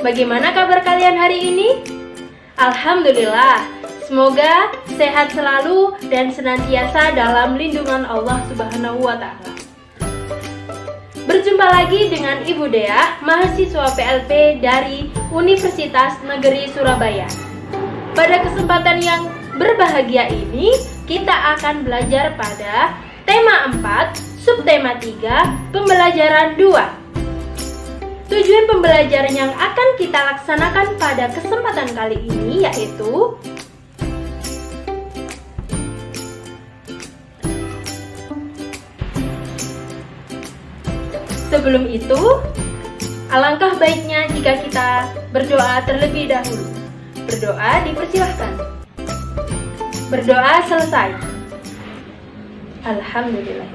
bagaimana kabar kalian hari ini? Alhamdulillah, semoga sehat selalu dan senantiasa dalam lindungan Allah Subhanahu wa Ta'ala. Berjumpa lagi dengan Ibu Dea, mahasiswa PLP dari Universitas Negeri Surabaya. Pada kesempatan yang berbahagia ini, kita akan belajar pada tema 4, subtema 3, pembelajaran 2. Tujuan pembelajaran yang akan kita laksanakan pada kesempatan kali ini yaitu sebelum itu, alangkah baiknya jika kita berdoa terlebih dahulu. Berdoa dipersilahkan. Berdoa selesai. Alhamdulillah.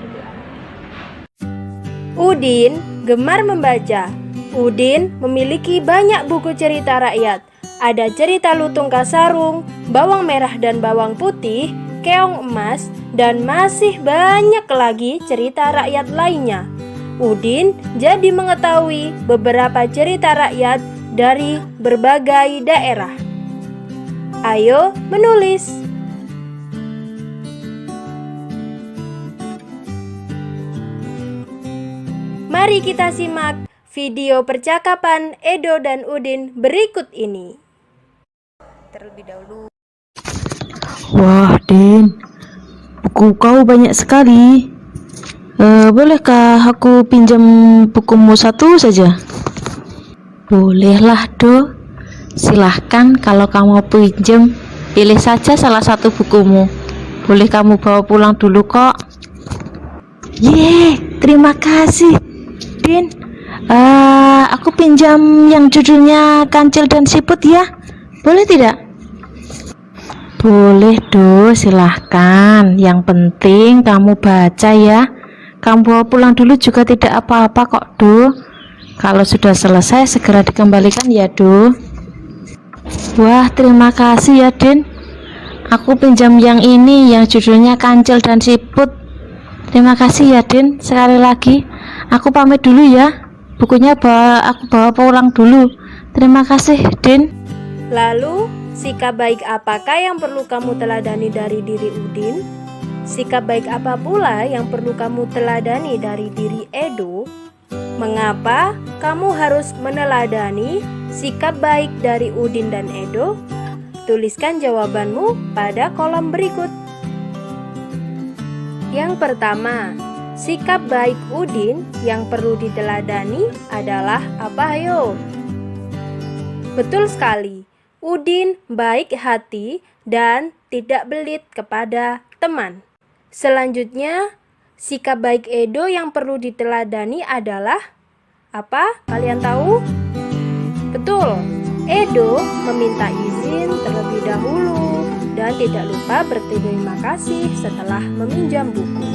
Udin gemar membaca. Udin memiliki banyak buku cerita rakyat. Ada cerita Lutung Kasarung, Bawang Merah dan Bawang Putih, Keong Emas, dan masih banyak lagi cerita rakyat lainnya. Udin jadi mengetahui beberapa cerita rakyat dari berbagai daerah. Ayo menulis. Mari kita simak video percakapan Edo dan Udin berikut ini. Terlebih dahulu. Wah, Din, buku kau banyak sekali. Bolehkah aku pinjam bukumu satu saja? Bolehlah, Do. Silahkan kalau kamu mau pinjam, pilih saja salah satu bukumu. Boleh kamu bawa pulang dulu kok. Terima kasih, Din. Aku pinjam yang judulnya Kancil dan Siput ya. Boleh tidak? Boleh, Do, silahkan. Yang penting kamu baca ya. Kamu bawa pulang dulu juga tidak apa-apa kok, Do. Kalau sudah selesai segera dikembalikan ya, Do. Wah, terima kasih ya, Din. Aku pinjam yang ini, yang judulnya Kancil dan Siput. Terima kasih ya, Din. Sekali lagi, aku pamit dulu ya. Bukunya aku bawa pulang dulu. Terima kasih, Din. Lalu, sikap baik apakah yang perlu kamu teladani dari diri Udin? Sikap baik apa pula yang perlu kamu teladani dari diri Edo? Mengapa kamu harus meneladani sikap baik dari Udin dan Edo? Tuliskan jawabanmu pada kolom berikut. Yang pertama, sikap baik Udin yang perlu diteladani adalah apa, ayo? Betul sekali, Udin baik hati dan tidak belit kepada teman. Selanjutnya, sikap baik Edo yang perlu diteladani adalah apa? Kalian tahu? Betul, Edo meminta izin terlebih dahulu dan tidak lupa berterima kasih setelah meminjam buku.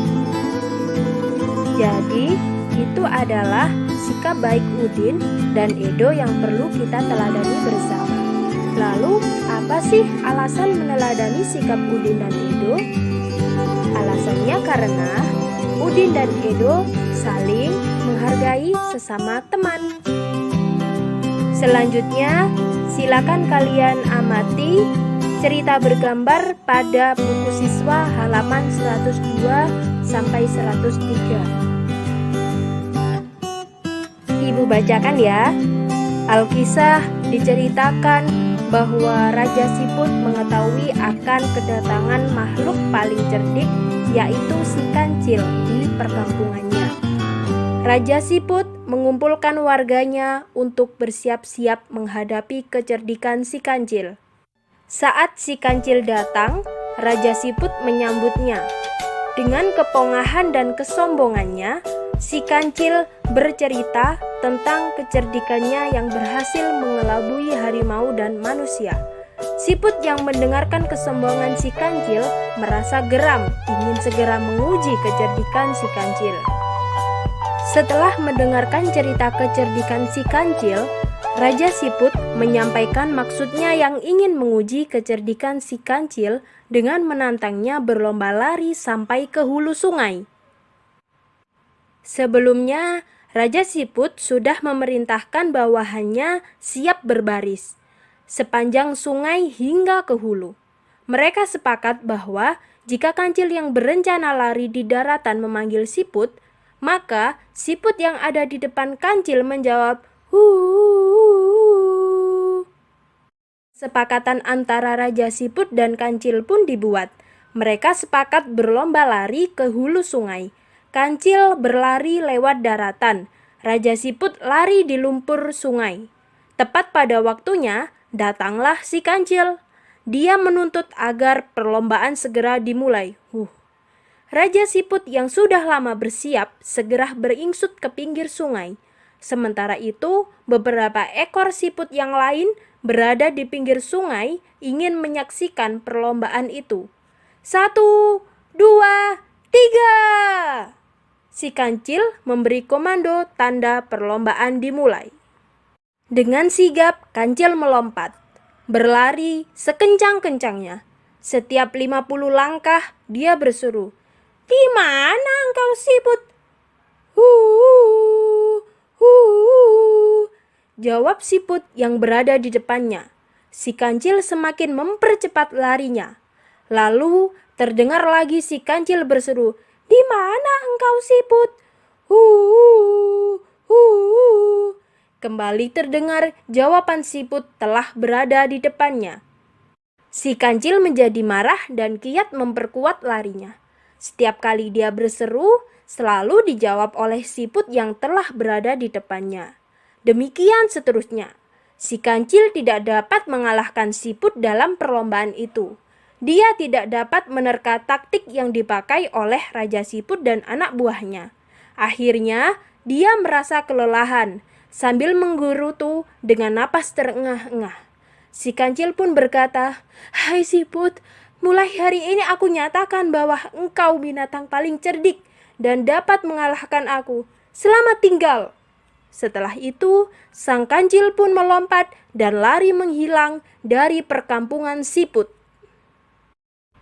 Jadi, itu adalah sikap baik Udin dan Edo yang perlu kita teladani bersama. Lalu, apa sih alasan meneladani sikap Udin dan Edo? Alasannya karena Udin dan Edo saling menghargai sesama teman. Selanjutnya, silakan kalian amati cerita bergambar pada buku siswa halaman 102 sampai 103. Ibu bacakan ya. Alkisah diceritakan bahwa Raja Siput mengetahui akan kedatangan makhluk paling cerdik, yaitu si Kancil di perkampungannya. Raja Siput mengumpulkan warganya untuk bersiap-siap menghadapi kecerdikan si Kancil. Saat si Kancil datang, Raja Siput menyambutnya. Dengan kepongahan dan kesombongannya, si Kancil bercerita tentang kecerdikannya yang berhasil mengelabui harimau dan manusia. Siput yang mendengarkan kesombongan si Kancil merasa geram, ingin segera menguji kecerdikan si Kancil. Setelah mendengarkan cerita kecerdikan si Kancil, Raja Siput menyampaikan maksudnya yang ingin menguji kecerdikan si Kancil dengan menantangnya berlomba lari sampai ke hulu sungai. Sebelumnya, Raja Siput sudah memerintahkan bawahannya siap berbaris sepanjang sungai hingga ke hulu. Mereka sepakat bahwa jika kancil yang berencana lari di daratan memanggil siput, maka siput yang ada di depan kancil menjawab, "Hu." Kesepakatan antara Raja Siput dan kancil pun dibuat. Mereka sepakat berlomba lari ke hulu sungai. Kancil berlari lewat daratan. Raja Siput lari di lumpur sungai. Tepat pada waktunya, datanglah si kancil. Dia menuntut agar perlombaan segera dimulai. Raja Siput yang sudah lama bersiap segera beringsut ke pinggir sungai. Sementara itu, beberapa ekor siput yang lain berada di pinggir sungai ingin menyaksikan perlombaan itu. 1, 2, 3. Si kancil memberi komando tanda perlombaan dimulai. Dengan sigap, kancil melompat, berlari sekencang-kencangnya. Setiap 50 langkah, dia berseru, "Di mana engkau siput?" Jawab siput yang berada di depannya. Si kancil semakin mempercepat larinya. Lalu terdengar lagi si kancil berseru, "Di mana engkau siput?" Kembali terdengar jawaban siput telah berada di depannya. Si kancil menjadi marah dan kiat memperkuat larinya. Setiap kali dia berseru, selalu dijawab oleh siput yang telah berada di depannya. Demikian seterusnya. Si kancil tidak dapat mengalahkan siput dalam perlombaan itu. Dia tidak dapat menerka taktik yang dipakai oleh Raja Siput dan anak buahnya. Akhirnya, dia merasa kelelahan sambil menggerutu dengan napas terengah-engah. Si kancil pun berkata, "Hai siput, mulai hari ini aku nyatakan bahwa engkau binatang paling cerdik dan dapat mengalahkan aku. Selamat tinggal." Setelah itu, sang kancil pun melompat dan lari menghilang dari perkampungan siput.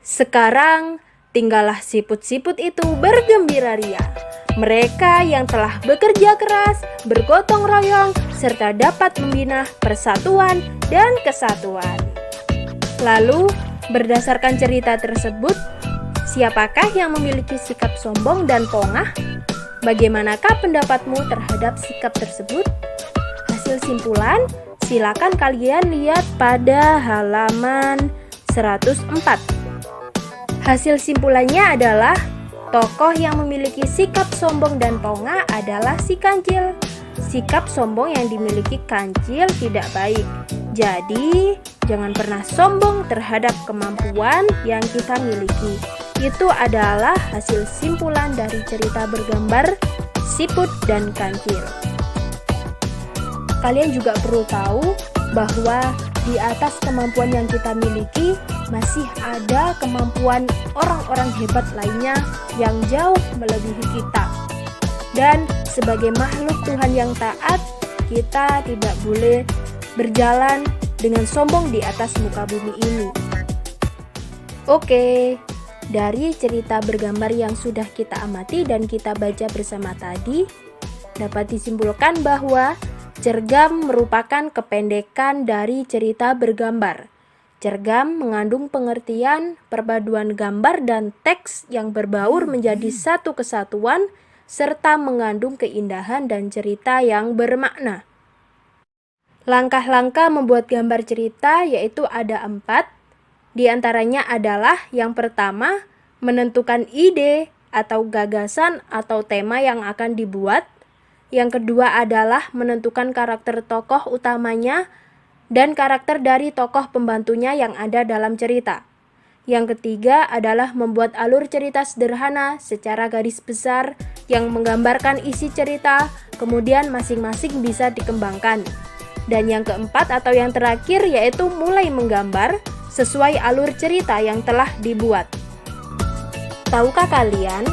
Sekarang, tinggallah siput-siput itu bergembira ria. Mereka yang telah bekerja keras, bergotong royong, serta dapat membina persatuan dan kesatuan. Lalu, berdasarkan cerita tersebut, siapakah yang memiliki sikap sombong dan pongah? Bagaimanakah pendapatmu terhadap sikap tersebut? Hasil simpulan, silakan kalian lihat pada halaman 104. Hasil simpulannya adalah tokoh yang memiliki sikap sombong dan pongah adalah si kancil. Sikap sombong yang dimiliki kancil tidak baik. Jadi, jangan pernah sombong terhadap kemampuan yang kita miliki. Itu adalah hasil simpulan dari cerita bergambar Siput dan Kancil. Kalian juga perlu tahu bahwa di atas kemampuan yang kita miliki, masih ada kemampuan orang-orang hebat lainnya yang jauh melebihi kita. Dan sebagai makhluk Tuhan yang taat, kita tidak boleh berjalan dengan sombong di atas muka bumi ini. Oke, dari cerita bergambar yang sudah kita amati dan kita baca bersama tadi, dapat disimpulkan bahwa cergam merupakan kependekan dari cerita bergambar. Cergam mengandung pengertian perpaduan gambar dan teks yang berbaur menjadi satu kesatuan, serta mengandung keindahan dan cerita yang bermakna. Langkah-langkah membuat gambar cerita yaitu ada 4. Di antaranya adalah yang pertama, menentukan ide atau gagasan atau tema yang akan dibuat. Yang kedua adalah menentukan karakter tokoh utamanya dan karakter dari tokoh pembantunya yang ada dalam cerita. Yang ketiga adalah membuat alur cerita sederhana secara garis besar yang menggambarkan isi cerita, kemudian masing-masing bisa dikembangkan. Dan yang keempat atau yang terakhir yaitu mulai menggambar sesuai alur cerita yang telah dibuat. Tahukah kalian,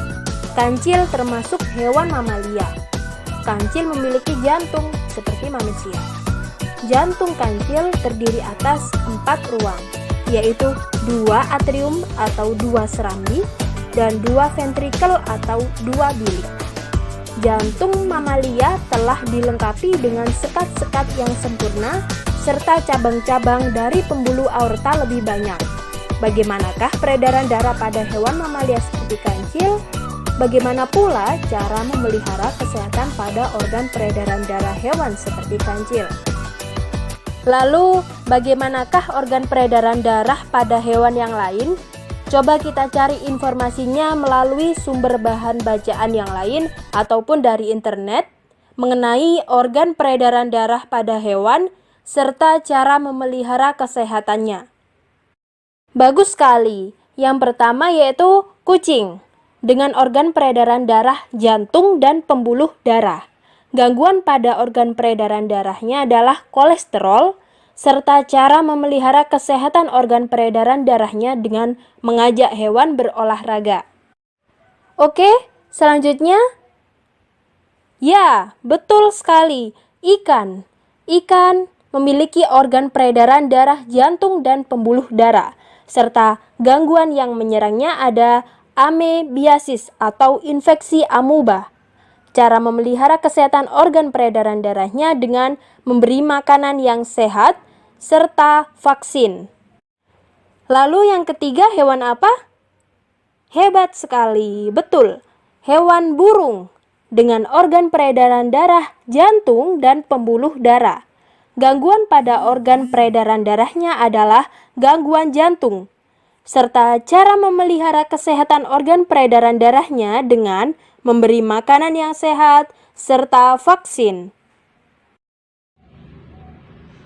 kancil termasuk hewan mamalia. Kancil memiliki jantung seperti manusia. Jantung kancil terdiri atas 4 ruang, yaitu 2 atrium atau 2 serambi dan 2 ventrikel atau 2 bilik. jantung mamalia telah dilengkapi dengan sekat-sekat yang sempurna serta cabang-cabang dari pembuluh aorta lebih banyak. Bagaimanakah peredaran darah pada hewan mamalia seperti kancil? Bagaimana pula cara memelihara kesehatan pada organ peredaran darah hewan seperti kancil? Lalu, bagaimanakah organ peredaran darah pada hewan yang lain? Coba kita cari informasinya melalui sumber bahan bacaan yang lain ataupun dari internet mengenai organ peredaran darah pada hewan serta cara memelihara kesehatannya. Bagus sekali. Yang pertama yaitu kucing dengan organ peredaran darah jantung dan pembuluh darah. Gangguan pada organ peredaran darahnya adalah kolesterol, serta cara memelihara kesehatan organ peredaran darahnya dengan mengajak hewan berolahraga. Oke, selanjutnya. Ya, betul sekali. Ikan. Ikan memiliki organ peredaran darah jantung dan pembuluh darah, serta gangguan yang menyerangnya ada amebiasis atau infeksi amuba. Cara memelihara kesehatan organ peredaran darahnya dengan memberi makanan yang sehat, serta vaksin. Lalu yang ketiga, hewan apa? Hebat sekali, betul. Hewan burung dengan organ peredaran darah jantung dan pembuluh darah. Gangguan pada organ peredaran darahnya adalah gangguan jantung. Serta cara memelihara kesehatan organ peredaran darahnya dengan memberi makanan yang sehat serta vaksin.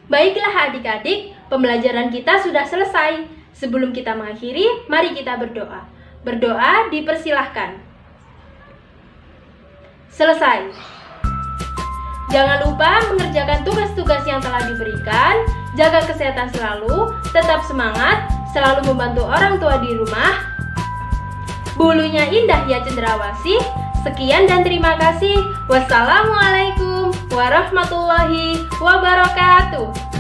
Baiklah adik-adik, pembelajaran kita sudah selesai. Sebelum kita mengakhiri, mari kita berdoa. Berdoa dipersilahkan. Selesai. Jangan lupa mengerjakan tugas-tugas yang telah diberikan. Jaga kesehatan selalu, tetap semangat, selalu membantu orang tua di rumah. Bulunya indah ya cendrawasih. Sekian dan terima kasih. Wassalamualaikum warahmatullahi wabarakatuh.